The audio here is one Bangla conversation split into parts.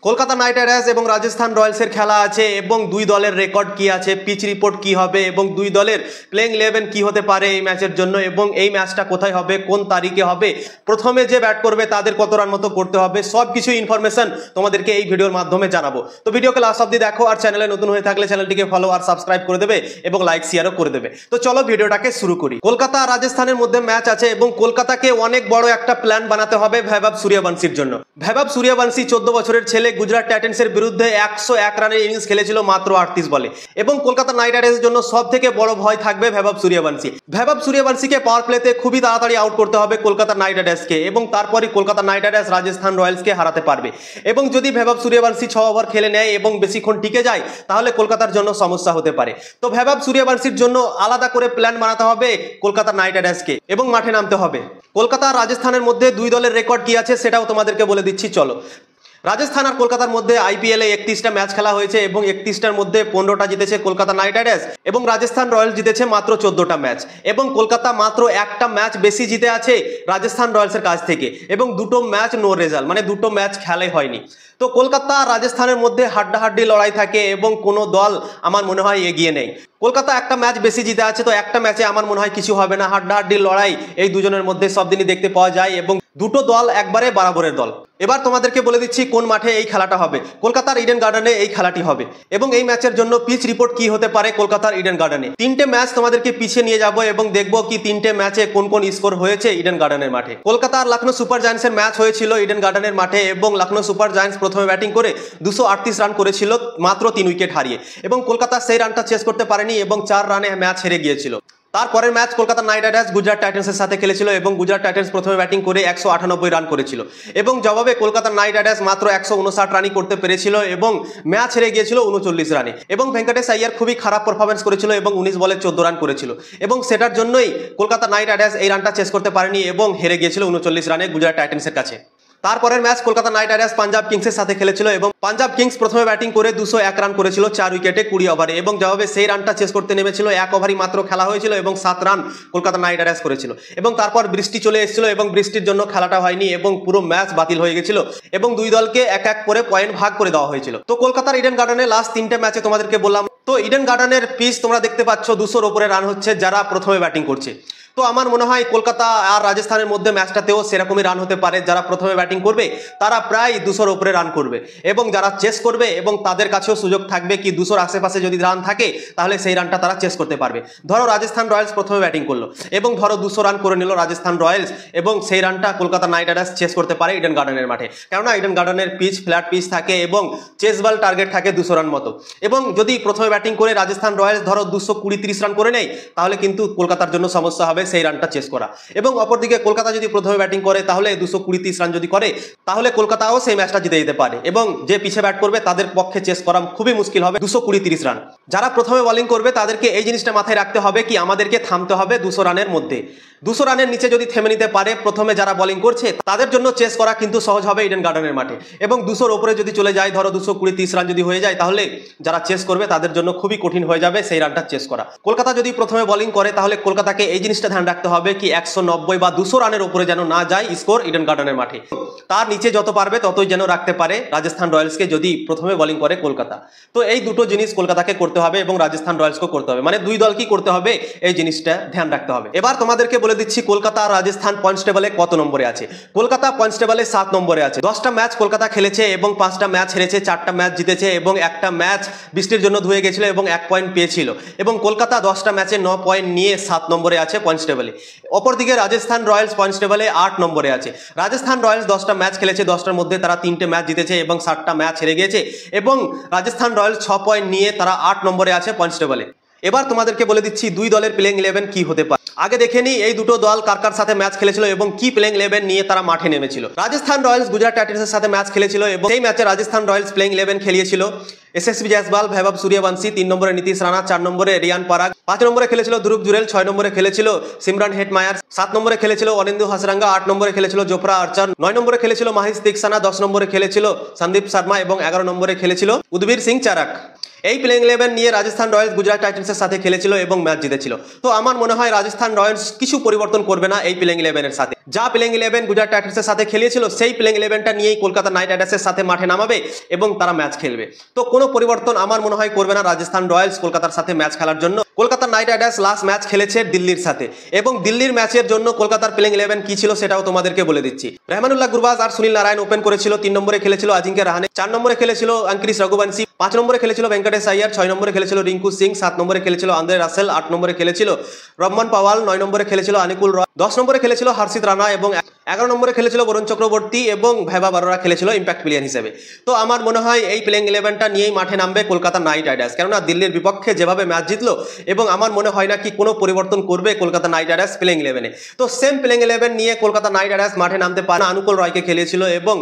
কলকাতা নাইট রাইডার্স এবং রাজস্থান রয়্যালসের খেলা আছে এবং দুই দলের রেকর্ড কি আছে, পিচ রিপোর্ট কি হবে এবং দুই দলের প্লেইং 11 কি হতে পারে এই ম্যাচের জন্য এবং এই ম্যাচটা কোথায় হবে, কোন তারিখে হবে, প্রথমে যে ব্যাট করবে তাদের কত রান মতো করতে হবে, সব কিছু ইনফরমেশন তোমাদেরকে এই ভিডিওর মাধ্যমে জানাবো। তো ভিডিওকে লাস্ট অবধি দেখো আর চ্যানেলে নতুন হয়ে থাকলে চ্যানেলটিকে ফলো আর সাবস্ক্রাইব করে দেবে এবং লাইক শেয়ারও করে দেবে। তো চলো ভিডিওটাকে শুরু করি। কলকাতা আর রাজস্থানের মধ্যে ম্যাচ আছে এবং কলকাতাকে অনেক বড় একটা প্ল্যান বানাতে হবে বৈভব সূর্যবংশীর জন্য। বৈভব সূর্যবংশী 14 বছরের ছেলে, গুজরাট টাইটান্সের বিরুদ্ধে 101 রানের ইনিংস খেলেছিল মাত্র 38 বলে এবং কলকাতা নাইট রাইডার্সের জন্য সবথেকে বড় ভয় থাকবে বৈভব সূর্যবংশী। বৈভব সূর্যবংশীকে পাওয়ার প্লেতে খুবই তাড়াতাড়ি আউট করতে হবে কলকাতা নাইট রাইডার্সকে এবং তারপরই কলকাতা নাইট রাইডার্স রাজস্থান রয়্যালসকে হারাতে পারবে। এবং যদি বৈভব সূর্যবংশী 6 ওভার খেলে নেয় এবং বেশিক্ষণ টিকে যায় তাহলে কলকাতার জন্য সমস্যা হতে পারে। তো বৈভব সূর্যবংশীর জন্য আলাদা করে প্ল্যান বানাতে হবে কলকাতা নাইট রাইডার্সকে এবং মাঠে নামতে হবে। কলকাতা আর রাজস্থানের মধ্যে দুই দলের রেকর্ড কি আছে সেটাও তোমাদেরকে বলে দিচ্ছি, চলো। রাজস্থান আর কলকাতার মধ্যে আইপিএলে 31টা ম্যাচ খেলা হয়েছে এবং 31টার মধ্যে 15টা জিতেছে কলকাতা নাইট রাইডার্স এবং রাজস্থান রয়্যালস জিতেছে মাত্র 14টা ম্যাচ এবং কলকাতা মাত্র একটা ম্যাচ বেশি জিতে আছে রাজস্থান রয়্যালসের কাছ থেকে এবং দুটো ম্যাচ নো রেজাল্ট, মানে দুটো ম্যাচ খেলাই হয়নি। তো কলকাতা আর রাজস্থানের মধ্যে হাড্ডাহাড্ডি লড়াই থাকে এবং কোনো দল আমার মনে হয় এগিয়ে নেই। কলকাতা একটা ম্যাচ বেশি জিতে আছে, তো একটা ম্যাচে আমার মনে হয় কিছু হবে না। হাড্ডাহাড্ডি লড়াই এই দুজনের মধ্যে সব দিনই দেখতে পাওয়া যায় এবং দুটো দল একবারে বরাবরের দল। এবার তোমাদেরকে বলে দিচ্ছি কোন মাঠে এই খেলাটা হবে। কলকাতার ইডেন গার্ডেনে এই খেলাটি হবে এবং এই ম্যাচের জন্য পিচ রিপোর্ট কি হতে পারে কলকাতার ইডেন গার্ডেনে। 3টে ম্যাচ তোমাদেরকে পিছিয়ে নিয়ে যাব এবং দেখবো কি 3টে ম্যাচে কোন কোন স্কোর হয়েছে ইডেন গার্ডেনের মাঠে। কলকাতা আর লখনৌ সুপার জায়ান্টসের ম্যাচ হয়েছিল ইডেন গার্ডেনের মাঠে এবং লখনৌ সুপার জায়ান্টস প্রথমে ব্যাটিং করে 238 রান করেছিল মাত্র 3 উইকেট হারিয়ে এবং কলকাতা সেই রানটা চেস করতে পারেনি এবং 4 রানে ম্যাচ হেরে গিয়েছিল। তারপরের match Kolkata Knight Riders Gujarat টাইটান্সের সাথে খেলেছিল এবং গুজরাট টাইটান্স প্রথমে ব্যাটিং করে 198 রান করেছিল এবং জবাবে কলকাতা নাইট রাইডার্স মাত্র 159 রানই করতে পেরেছিল এবং ম্যাচ হেরে গিয়েছিল 39 রানে এবং ভেঙ্কটেশ আইয়ার খুবই খারাপ পারফরমেন্স করেছিল এবং 19 বলে 14 রান করেছিল এবং সেটার জন্যই কলকাতা নাইট রাইডার্স এই রানটা চেস করতে পারেনি এবং হেরে গিয়েছিল 39 রানে গুজরাট টাইটান্সের কাছে। তারপরের match Kolkata Knight Riders Punjab কিংসের সাথে খেলেছিল এবং পাঞ্জাব কিংস প্রথমে ব্যাটিং করে 201 রান করেছিল 4 উইকেটে 20 ওভারে এবং জবাবে সেই রানটা চেস করতে নেমেছিল, 1 ওভারই মাত্র খেলা হয়েছিল এবং 7 রান কলকাতা নাইট রাইডার্স করেছিল এবং তারপর বৃষ্টি চলে এসেছিল এবং বৃষ্টির জন্য খেলাটা হয়নি এবং পুরো ম্যাচ বাতিল হয়ে গেছিল এবং দুই দলকে এক এক করে পয়েন্ট ভাগ করে দেওয়া হয়েছিল। তো কলকাতার ইডেন গার্ডেনে লাস্ট 3টে ম্যাচে তোমাদেরকে বললাম। তো ইডেন গার্ডেনের পিচ তোমরা দেখতে পাচ্ছ 200-র উপরে রান হচ্ছে যারা প্রথমে ব্যাটিং করছে। তো আমার মনে হয় কলকাতা আর রাজস্থানের মধ্যে ম্যাচটাতেও সেরকমই রান হতে পারে। যারা প্রথমে ব্যাটিং করবে তারা প্রায় 200-র উপরে রান করবে এবং যারা চেস করবে এবং তাদের কাছেও সুযোগ থাকবে কি 200-র আশেপাশে যদি রান থাকে তাহলে সেই রানটা তারা চেস করতে পারবে। ধরো রাজস্থান রয়্যালস প্রথমে ব্যাটিং করলো এবং ধরো 200 রান করে নিল রাজস্থান রয়্যালস এবং সেই রানটা কলকাতা নাইট রাইডার্স চেস করতে পারে ইডেন গার্ডেনের মাঠে, কেননা ইডেন গার্ডেনের পিচ ফ্ল্যাট পিচ থাকে এবং চেস বল টার্গেট থাকে 200 রান মতো এবং যদি প্রথমে ব্যাটিং করে রাজস্থান রয়্যালস ধরো 220-30 রান করে নেয় তাহলে কিন্তু কলকাতার জন্য সমস্যা হবে সেই রানটা চেস করা। এবং অপরদিকে কলকাতা যদি প্রথমে ব্যাটিং করে তাহলে 220-30 রান যদি করে তাহলে কলকাতাও সেই ম্যাচটা জিতে যেতে পারে এবং যে পিছে ব্যাট করবে তাদের পক্ষে চেস করা খুবই মুশকিল হবে 220-30 রান। যারা প্রথমে বোলিং করবে তাদেরকে এই জিনিসটা মাথায় রাখতে হবে কি আমাদেরকে থামতে হবে 200 রানের মধ্যে। 200 রানের নিচে যদি থেমে নিতে পারে প্রথমে যারা বোলিং করছে তাদের জন্য চেস করা কিন্তু সহজ হবে ইডেন গার্ডেনের মাঠে এবং 200-র উপরে যদি চলে যায় ধরো 220-30 রান যদি হয়ে যায় তাহলে যারা চেস করবে তাদের জন্য খুবই কঠিন হয়ে যাবে সেই রানটা চেস করা। কলকাতা যদি প্রথমে বোলিং করে তাহলে কলকাতাকে এই জিনিসটা ধ্যান রাখতে হবে কি 190 বা 200 রানের উপরে যেন না যায় স্কোর ইডেন গার্ডেনের মাঠে। তার নিচে যত পারবে ততই যেন রাখতে পারে রাজস্থান রয়্যালসকে যদি প্রথমে বোলিং করে কলকাতা। তো এই দুটো জিনিস কলকাতাকে করতে হবে এবং রাজস্থান রয়্যালসকে করতে হবে, মানে দুই দলকেই করতে হবে, এই জিনিসটা ধ্যান রাখতে হবে। এবার তোমাদেরকে বলে দিচ্ছি কলকাতা আর রাজস্থান পয়েন্টস টেবলে কত নম্বরে আছে। কলকাতা পয়েন্টস টেবলে 7 নম্বরে আছে। 10টা ম্যাচ কলকাতা খেলেছে এবং 5টা ম্যাচ হেরেছে, 4টা ম্যাচ জিতেছে এবং একটা ম্যাচ বৃষ্টির জন্য ধুয়ে গেছিল এবং 1 পয়েন্ট পেয়েছিল এবং কলকাতা 10টা ম্যাচে 9 পয়েন্ট নিয়ে 7 নম্বরে আছে পয়েন্টস টেবলে। অপরদিকে রাজস্থান রয়্যালস পয়েন্টস টেবলে 8 নম্বরে আছে। রাজস্থান রয়্যালস 10টা ম্যাচ খেলেছে, 10টার মধ্যে তারা 3টে ম্যাচ জিতেছে এবং 7টা ম্যাচ হেরে গিয়েছে এবং রাজস্থান রয়্যালস 6 পয়েন্ট নিয়ে তারা 8 নম্বরে আছে পয়েন্টস টেবলে। এবার তোমাদেরকে বলে দিচ্ছি দুই দলের প্লেইং 11 কি হতে পারে। আগে দেখে নিই এই দুটো দল কার কার সাথে ম্যাচ খেলেছিল এবং কি প্লেইং 11 নিয়ে তারা মাঠে নেমেছিল। রাজস্থান রয়্যালস গুজরাট টাইটান্সের সাথে ম্যাচ খেলেছিল এবং সেই ম্যাচে রাজস্থান রয়্যালস প্লেইং 11 খেলিয়েছিল এসএসবি জয়সওয়াল, বৈভব সূর্যবংশী, 3 নম্বরে নীতিশ রানা, 4 নম্বরে রিয়ান পরাগ, 5 নম্বরে খেলেছিল ধ্রুব জুরেল, 6 নম্বরে খেলেছিল সিমরন হেটমায়ার, 7 নম্বরে খেলেছিল অনিন্দু হাসরাঙ্গা, 8 নম্বরে খেলেছিল জোফরা আর্চার, 9 নম্বরে খেলেছিল মাহিশ তিকসানা, 10 নম্বরে খেলেছিল সন্দীপ শর্মা এবং 11 নম্বরে খেলেছিল উদ্বীর সিং চারাক। এই প্লেইং 11 নিয়ে রাজস্থান রয়্যালস গুজরাট টাইটান্সের সাথে খেলেছিল এবং ম্যাচ জিতেছিল। তো আমার মনে হয় রাজস্থান রয়্যালস কিছু পরিবর্তন করবে না এই প্লেইং 11 এর সাথে। যা প্লেইং 11 গুজরাট টাইটান্সের সাথে খেলিয়েছিল সেই প্লেইং 11টা নিয়েই কলকাতা নাইট রাইডার্সের সাথে মাঠে নামাবে এবং তারা ম্যাচ খেলবে। তো কোনো পরিবর্তন আমার মনে হয় করবে না রাজস্থান রয়্যালস কলকাতার সাথে ম্যাচ খেলার জন্য। Kolkata Knight Riders last match খেলেছে দিল্লির সাথে এবং দিল্লির ম্যাচের জন্য কলকাতার প্লেইং 11 কি ছিল সেটাও তোমাদেরকে বলে দিচ্ছি। রহমানুল্লাহ গুরবাজ আর সুনীল নারায়ণ ওপেন করেছিল, 3 নম্বরে খেলেছিল আজিঙ্ক্য রাহানে, 4 নম্বরে খেলেছিল অঙ্কুরিশ রঘুবংশী, 5 নম্বরে খেলেছিল ভেঙ্কটেশ আইয়ার, 6 নম্বরে খেলেছিল রিঙ্কু সিং, 7 নম্বরে খেলেছিল আন্দ্রে রাসেল, 8 নম্বরে খেলেছিল রহমান পাওয়াল, 9 নম্বরে খেলেছিল আনিকুল রয়, 10 নম্বরে খেলেছিল হর্ষিত রানা এবং 11 নম্বরে খেলেছিল বরুণ চক্রবর্তী এবং ভেবা বারোরা খেলেছিল ইম্প্যাক্ট প্লেয়ার হিসেবে। তো আমার মনে হয় এই প্লেইং 11টা নিয়েই মাঠে নামবে কলকাতা নাইট রাইডার্স, কেননা দিল্লির বিপক্ষে যেভাবে ম্যাচ জিতলো এবং আমার মনে হয় না কি কোনো পরিবর্তন করবে কলকাতা নাইট রাইডার্স প্লেইং 11-এ। তো সেম প্লেইং 11 নিয়ে কলকাতা নাইট রাইডার্স মাঠে নামতে পারে। অনুকূল রয়কে খেলিয়েছিল এবং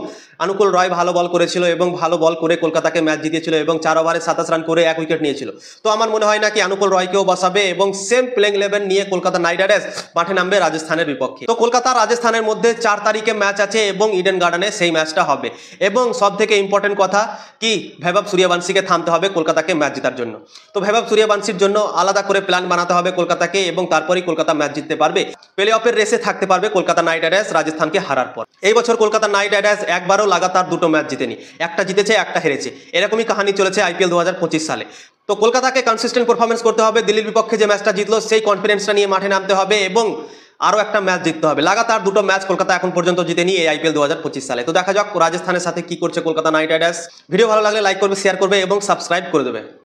অনুকূল রয় ভালো বল করেছিল এবং ভালো বল করে কলকাতাকে ম্যাচ জিতিয়েছিল এবং 4 ওভারে 27 রান করে 1 উইকেট নিয়েছিল। তো আমার মনে হয় না কি অনুকূল রয়কেও বসাবে এবং সেম প্লেইং 11 নিয়ে কলকাতা নাইট রাইডার্স মাঠে নামবে রাজস্থানের বিপক্ষে। তো কলকাতা রাজস্থানের মধ্যে 4 তারিখে ম্যাচ আছে এবং ইডেন গার্ডেনে সেই ম্যাচটা হবে এবং সব থেকে ইম্পর্টেন্ট কথা কি বৈভব সূর্যবংশীকে থামতে হবে কলকাতাকে ম্যাচ জেতার জন্য। তো বৈভব সূর্যবংশীর জন্য আলাদা করে প্ল্যান বানাতে হবে কলকাতাকে এবং তারপরেই কলকাতা ম্যাচ জিততে পারবে, প্লে অফের রেসে থাকতে পারবে কলকাতা নাইট রাইডার্স রাজস্থানকে হারার পর। এই বছর কলকাতা নাইট রাইডার্স একবারও লাগাতার 2টো ম্যাচ জিতেনি, একটা জিতেছে একটা হেরেছে, এরকমই কাহিনী চলেছে আইপিএল 2025 সালে। তো কলকাতাকে কনসিস্টেন্ট পারফরমেন্স করতে হবে, দিল্লির বিপক্ষে যে ম্যাচটা জিতলো সেই কনফিডেন্সটা নিয়ে মাঠে নামতে হবে এবং আরও একটা ম্যাচ জিততে হবে। লাগাতার 2টো ম্যাচ কলকাতা এখন পর্যন্ত জিতেনি এই আইপিএল 2025 সালে। তো দেখা যাক রাজস্থানের সাথে কি করছে কলকাতা নাইট রাইডার্স। ভিডিও ভালো লাগলে লাইক করবে, শেয়ার করবে এবং সাবস্ক্রাইব করে দেবে।